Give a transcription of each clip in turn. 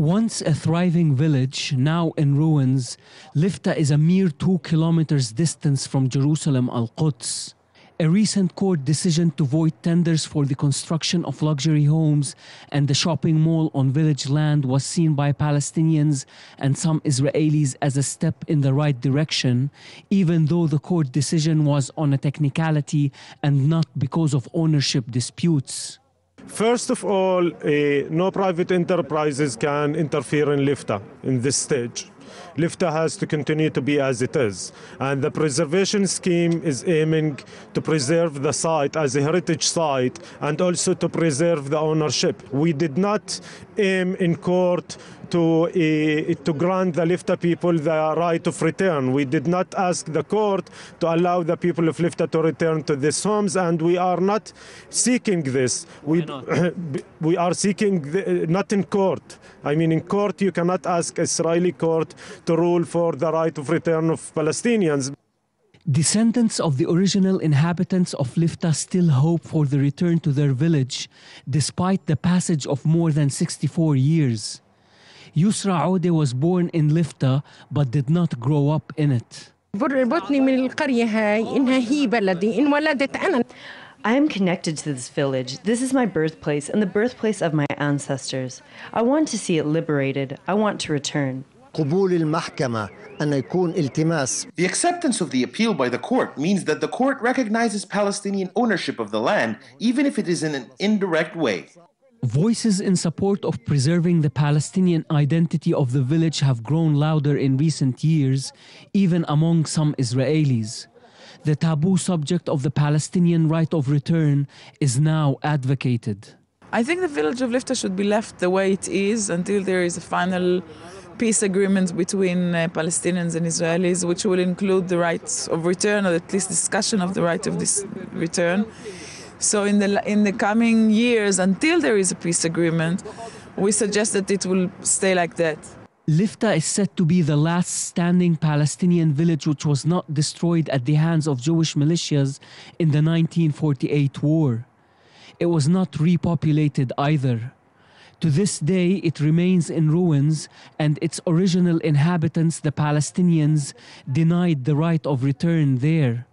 Once a thriving village, now in ruins, Lifta is a mere 2 kilometers distance from Jerusalem Al Quds. A recent court decision to void tenders for the construction of luxury homes and the shopping mall on village land was seen by Palestinians and some Israelis as a step in the right direction, even though the court decision was on a technicality and not because of ownership disputes. First of all, no private enterprises can interfere in Lifta in this stage. Lifta has to continue to be as it is. And the preservation scheme is aiming to preserve the site as a heritage site and also to preserve the ownership. We did not aim in court to grant the Lifta people the right of return. We did not ask the court to allow the people of Lifta to return to these homes, and we are not seeking this. We are seeking not in court. I mean, in court, you cannot ask Israeli court to rule for the right of return of Palestinians. Descendants of the original inhabitants of Lifta still hope for the return to their village, despite the passage of more than 64 years. Yusra Odeh was born in Lifta, but did not grow up in it. I am connected to this village. This is my birthplace and the birthplace of my ancestors. I want to see it liberated. I want to return. The acceptance of the appeal by the court means that the court recognizes Palestinian ownership of the land, even if it is in an indirect way. Voices in support of preserving the Palestinian identity of the village have grown louder in recent years, even among some Israelis. The taboo subject of the Palestinian right of return is now advocated. I think the village of Lifta should be left the way it is until there is a final peace agreement between Palestinians and Israelis, which will include the rights of return, or at least discussion of the right of this return. So in the coming years, until there is a peace agreement, we suggest that it will stay like that. Lifta is said to be the last standing Palestinian village which was not destroyed at the hands of Jewish militias in the 1948 war. It was not repopulated either. To this day, it remains in ruins, and its original inhabitants, the Palestinians, denied the right of return there.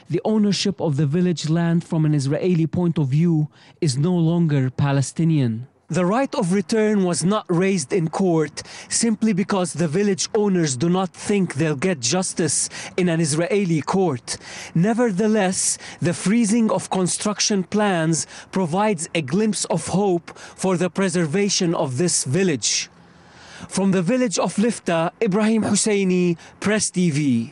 The ownership of the village land from an Israeli point of view is no longer Palestinian. The right of return was not raised in court simply because the village owners do not think they'll get justice in an Israeli court. Nevertheless, the freezing of construction plans provides a glimpse of hope for the preservation of this village. From the village of Lifta, Ibrahim Husseini, Press TV.